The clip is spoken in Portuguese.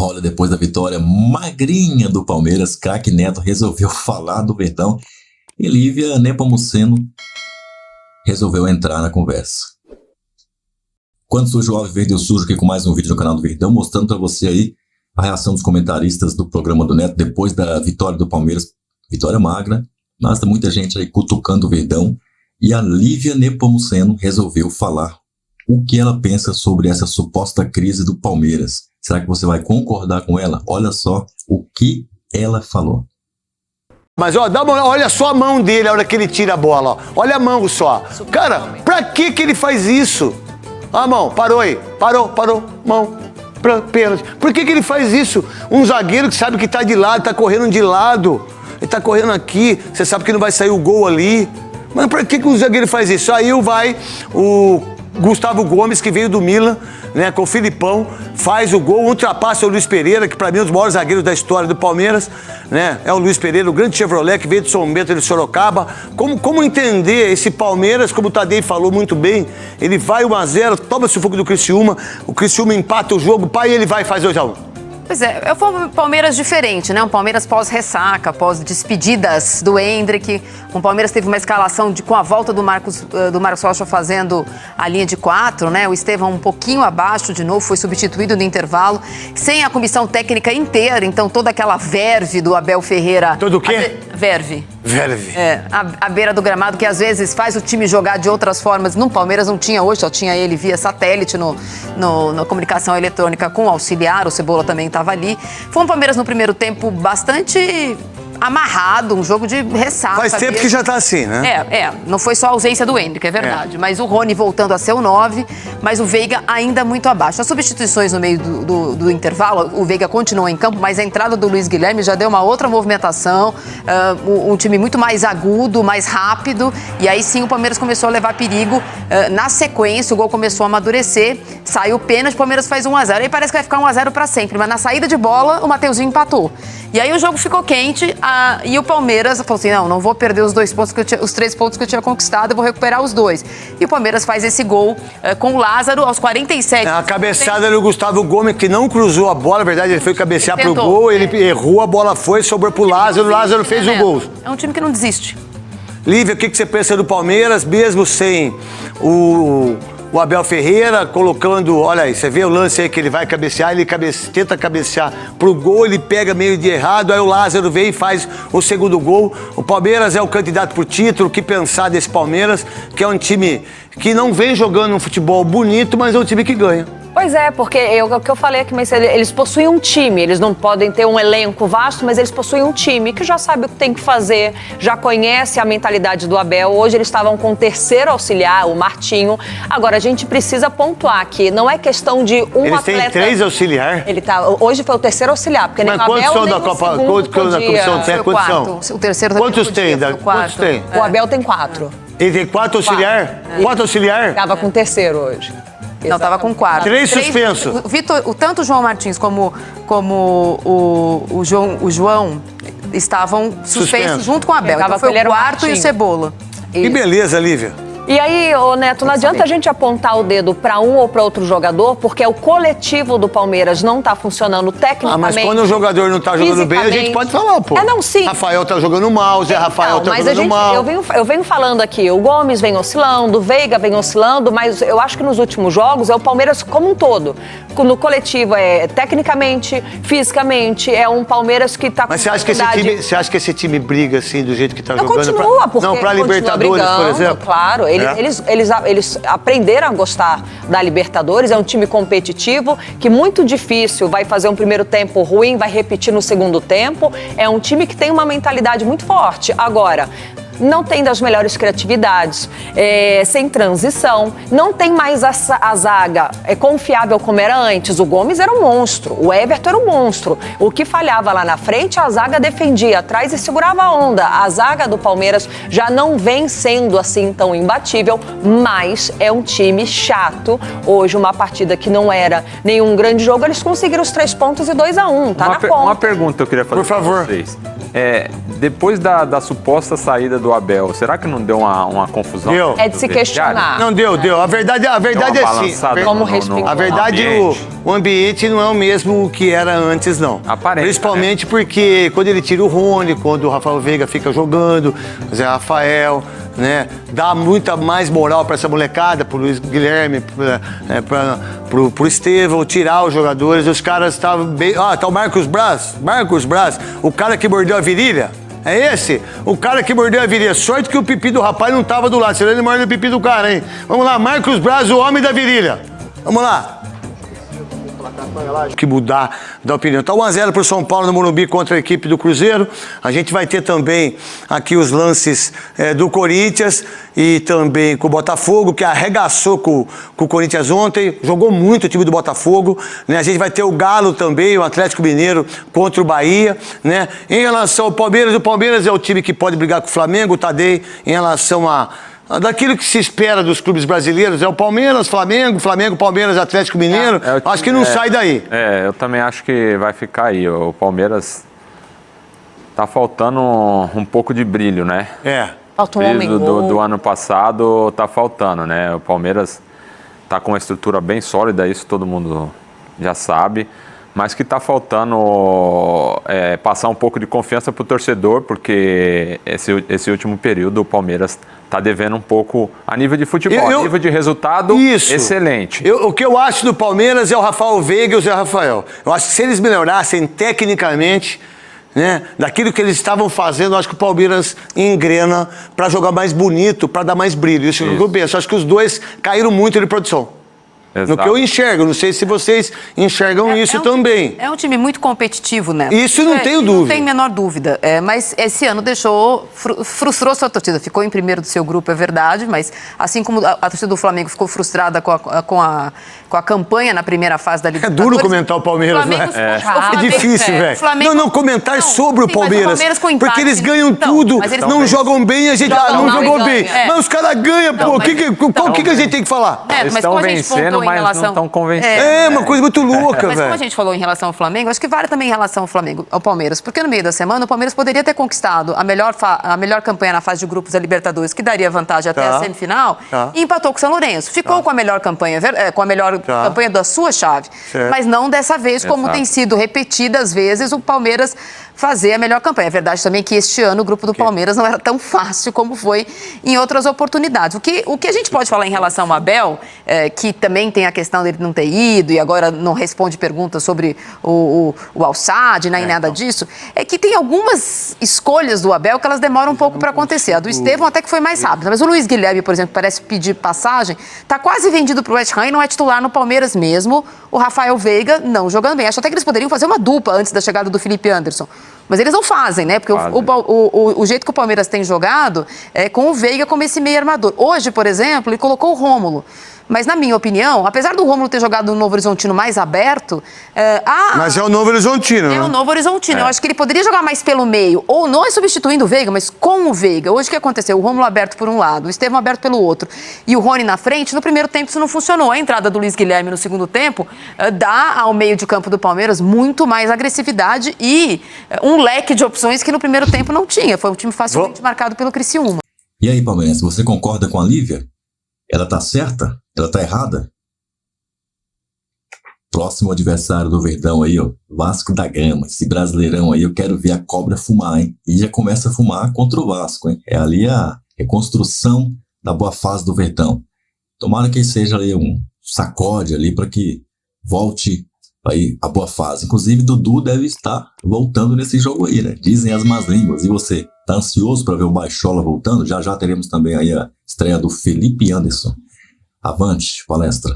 Olha, depois da vitória magrinha do Palmeiras, craque Neto resolveu falar do Verdão e Lívia Nepomuceno resolveu entrar na conversa. Quando surge o Alviverde eu surjo aqui com mais um vídeo no canal do Verdão, mostrando para você aí a reação dos comentaristas do programa do Neto depois da vitória do Palmeiras, vitória magra, mas tem muita gente aí cutucando o Verdão, e a Lívia Nepomuceno resolveu falar o que ela pensa sobre essa suposta crise do Palmeiras. Será que você vai concordar com ela? Olha só o que ela falou. Mas ó, olha só a mão dele a hora que ele tira a bola, ó. Olha a mão só. Cara, pra que ele faz isso? A mão, parou aí. Parou, mão. Pênalti. Por que ele faz isso? Um zagueiro que sabe que tá de lado, tá correndo de lado. Ele tá correndo aqui, você sabe que não vai sair o gol ali. Mas pra que o zagueiro faz isso? Aí vai o Gustavo Gomes, que veio do Milan, né, com o Filipão, faz o gol, ultrapassa o Luiz Pereira, que para mim é um dos maiores zagueiros da história do Palmeiras, né? É o Luiz Pereira, o grande Chevrolet, que veio de São Bento de Sorocaba. Como entender esse Palmeiras, como o Tadei falou muito bem, ele vai 1-0, toma o sufoco do Criciúma, o Criciúma empata o jogo, pai, ele vai e faz 2-1. Pois é um Palmeiras diferente, né? Um Palmeiras pós-ressaca, pós-despedidas do Endrick. Um Palmeiras teve uma escalação com a volta do Marcos Rocha fazendo a linha de 4, né? O Estevão um pouquinho abaixo de novo, foi substituído no intervalo. Sem a comissão técnica inteira, então toda aquela verve do Abel Ferreira. Todo o quê? Verve. É, à beira do gramado, que às vezes faz o time jogar de outras formas. No Palmeiras não tinha hoje, só tinha ele via satélite na comunicação eletrônica com o auxiliar, o Cebola também estava ali. Foi um Palmeiras no primeiro tempo bastante amarrado, um jogo de ressaca. Faz tempo que já tá assim, né? Não foi só a ausência do Endrick, é verdade. Mas o Rony voltando a ser o 9, mas o Veiga ainda muito abaixo. As substituições no meio do intervalo, o Veiga continuou em campo, mas a entrada do Luiz Guilherme já deu uma outra movimentação, um time muito mais agudo, mais rápido, e aí sim o Palmeiras começou a levar perigo. Na sequência, o gol começou a amadurecer, saiu o pênalti, o Palmeiras faz 1-0. Aí parece que vai ficar 1-0 para sempre, mas na saída de bola, o Mateuzinho empatou. E aí o jogo ficou quente, e o Palmeiras falou assim, não vou perder os 3 pontos que eu tinha conquistado, eu vou recuperar os 2. E o Palmeiras faz esse gol com o Lázaro aos 47. A cabeçada do Gustavo Gomes, que não cruzou a bola, na verdade ele foi cabecear pro gol, ele errou, a bola foi, sobrou pro Lázaro, o Lázaro fez o gol. É um time que não desiste. Lívia, o que você pensa do Palmeiras, mesmo sem o Abel Ferreira colocando, olha aí, você vê o lance aí que ele vai cabecear, ele tenta cabecear pro gol, ele pega meio de errado, aí o Lázaro vem e faz o segundo gol. O Palmeiras é o candidato pro título, o que pensar desse Palmeiras, que é um time que não vem jogando um futebol bonito, mas é um time que ganha. Pois é, porque o que eu falei aqui, mas eles possuem um time, eles não podem ter um elenco vasto, mas eles possuem um time que já sabe o que tem que fazer, já conhece a mentalidade do Abel. Hoje eles estavam com o terceiro auxiliar, o Martinho. Agora, a gente precisa pontuar que não é questão de um eles atleta... Eles têm 3 auxiliar? Hoje foi o terceiro auxiliar, porque mas nem o Abel, nem da Copa, quantos da comissão tem? O terceiro quantos tem? Quantos tem? O Abel tem 4. Ele tem 4 auxiliar? 4 auxiliar? Estava com o terceiro hoje. Não, estava com 4. 3 suspensos. Vitor, tanto o João Martins como o João estavam suspensos junto com o Abel. Então foi o quarto e o Cebola. Que beleza, Lívia. E aí, Neto, não adianta a gente apontar o dedo para um ou para outro jogador, porque o coletivo do Palmeiras não tá funcionando tecnicamente. Mas quando o jogador não tá jogando bem, a gente pode falar, pô. Não, sim. Rafael tá jogando mal, Zé Rafael tá jogando mal. Eu venho falando aqui, o Gomes vem oscilando, o Veiga vem oscilando, mas eu acho que nos últimos jogos é o Palmeiras como um todo. No coletivo, tecnicamente, fisicamente, é um Palmeiras que tá com Mas você acha que esse time briga assim, do jeito que tá jogando? Continua, porque não, pra Libertadores, brigando, por exemplo? Claro, eles aprenderam a gostar da Libertadores, é um time competitivo, que muito difícil vai fazer um primeiro tempo ruim, vai repetir no segundo tempo, é um time que tem uma mentalidade muito forte. Agora, não tem das melhores criatividades, sem transição, não tem mais a zaga confiável como era antes. O Gomes era um monstro, o Everton era um monstro. O que falhava lá na frente, a zaga defendia atrás e segurava a onda. A zaga do Palmeiras já não vem sendo assim tão imbatível, mas é um time chato. Hoje, uma partida que não era nenhum grande jogo, eles conseguiram os 3 pontos e 2-1, tá na conta. Uma pergunta eu queria fazer por favor. pra vocês. depois da suposta saída do Abel, será que não deu uma confusão? Deu. É de se questionar. Não deu. A verdade é assim. Como respingar. A verdade, o ambiente não é o mesmo que era antes, não. Aparenta, Principalmente porque quando ele tira o Rony, quando o Rafael Veiga fica jogando, o Zé Rafael, né? Dá muita mais moral para essa molecada, pro Luiz Guilherme, pro Estevão, tirar os jogadores. Os caras estavam bem... tá o Marcos Braz, o cara que mordeu a virilha. É esse? O cara que mordeu a virilha. Sorte que o pipi do rapaz não tava do lado, senão ele mordeu o pipi do cara, hein? Vamos lá, Marcos Braz, o homem da virilha. Vamos lá. Que mudar da opinião. Tá 1-0 pro São Paulo no Morumbi contra a equipe do Cruzeiro. A gente vai ter também aqui os lances do Corinthians e também com o Botafogo, que arregaçou com o Corinthians ontem. Jogou muito o time do Botafogo, né? A gente vai ter o Galo também, o Atlético Mineiro contra o Bahia, né? Em relação ao Palmeiras, o Palmeiras é o time que pode brigar com o Flamengo, o Tadei, em relação daquilo que se espera dos clubes brasileiros, é o Palmeiras, Flamengo, Palmeiras, Atlético Mineiro, acho que não sai daí. Eu também acho que vai ficar aí. O Palmeiras tá faltando um pouco de brilho, né? Falta um homem do ano passado tá faltando, né? O Palmeiras tá com uma estrutura bem sólida, isso todo mundo já sabe, mas que tá faltando passar um pouco de confiança pro torcedor, porque esse último período o Palmeiras tá devendo um pouco a nível de futebol, a nível de resultado, excelente. O que eu acho do Palmeiras é o Rafael Veiga e o Zé Rafael. Eu acho que se eles melhorassem tecnicamente, né, daquilo que eles estavam fazendo, eu acho que o Palmeiras engrena para jogar mais bonito, para dar mais brilho. Isso é o que eu penso. Eu acho que os dois caíram muito de produção. Exato. No que eu enxergo, não sei se vocês enxergam isso também. É um time muito competitivo, né? Isso não tenho dúvida. Não tem a menor dúvida. Mas esse ano frustrou sua torcida. Ficou em primeiro do seu grupo, é verdade, mas assim como a torcida do Flamengo ficou frustrada com a campanha na primeira fase da Libertadores... É duro comentar o Palmeiras, né? É difícil, velho. Não, comentar sobre o Palmeiras. Porque eles ganham tudo, não jogam bem, a gente não jogou bem. Mas os caras ganham, pô. O que a gente tem que falar? Eles estão vencendo, mas não estão convencendo. É uma coisa muito louca, velho. Mas como a gente falou em relação ao Flamengo, acho que vale também em relação ao Palmeiras. Porque no meio da semana, o Palmeiras poderia ter conquistado a melhor campanha na fase de grupos da Libertadores, que daria vantagem até a semifinal, e empatou com o São Lourenço. Ficou com a melhor campanha, campanha da sua chave. Mas não dessa vez, como tem sido repetidas vezes, o Palmeiras fazer a melhor campanha. É verdade também que este ano o grupo do Palmeiras não era tão fácil como foi em outras oportunidades. O que a gente pode falar em relação ao Abel, que também tem a questão dele não ter ido e agora não responde perguntas sobre o Al-Sadd, nem nada disso, é que tem algumas escolhas do Abel que elas demoram um pouco para acontecer. A do Estevão até que foi mais rápida, mas o Luiz Guilherme, por exemplo, parece pedir passagem, está quase vendido para o West Ham e não é titular no Palmeiras mesmo. O Rafael Veiga não jogando bem. Acho até que eles poderiam fazer uma dupla antes da chegada do Felipe Anderson. Mas eles não fazem, né? Porque o jeito que o Palmeiras tem jogado é com o Veiga como esse meio armador. Hoje, por exemplo, ele colocou o Rômulo. Mas, na minha opinião, apesar do Rômulo ter jogado no Novo Horizontino mais aberto... Mas é o Novo Horizontino, né? É o Novo Horizontino. Eu acho que ele poderia jogar mais pelo meio. Ou não é substituindo o Veiga, mas com o Veiga. Hoje o que aconteceu? O Rômulo aberto por um lado, o Estevão aberto pelo outro. E o Rony na frente, no primeiro tempo isso não funcionou. A entrada do Luiz Guilherme no segundo tempo dá ao meio de campo do Palmeiras muito mais agressividade e um leque de opções que no primeiro tempo não tinha. Foi um time facilmente marcado pelo Criciúma. E aí, Palmeiras, você concorda com a Lívia? Ela tá certa? Ela tá errada? Próximo adversário do Verdão aí, ó, Vasco da Gama. Esse Brasileirão aí, eu quero ver a cobra fumar, hein? E já começa a fumar contra o Vasco, hein? É ali a reconstrução da boa fase do Verdão. Tomara que seja ali um sacode ali para que volte aí a boa fase. Inclusive, Dudu deve estar voltando nesse jogo aí, né? Dizem as más línguas. E você, tá ansioso para ver o Baixola voltando? Já teremos também aí a estreia do Felipe Anderson. Avante, palestra.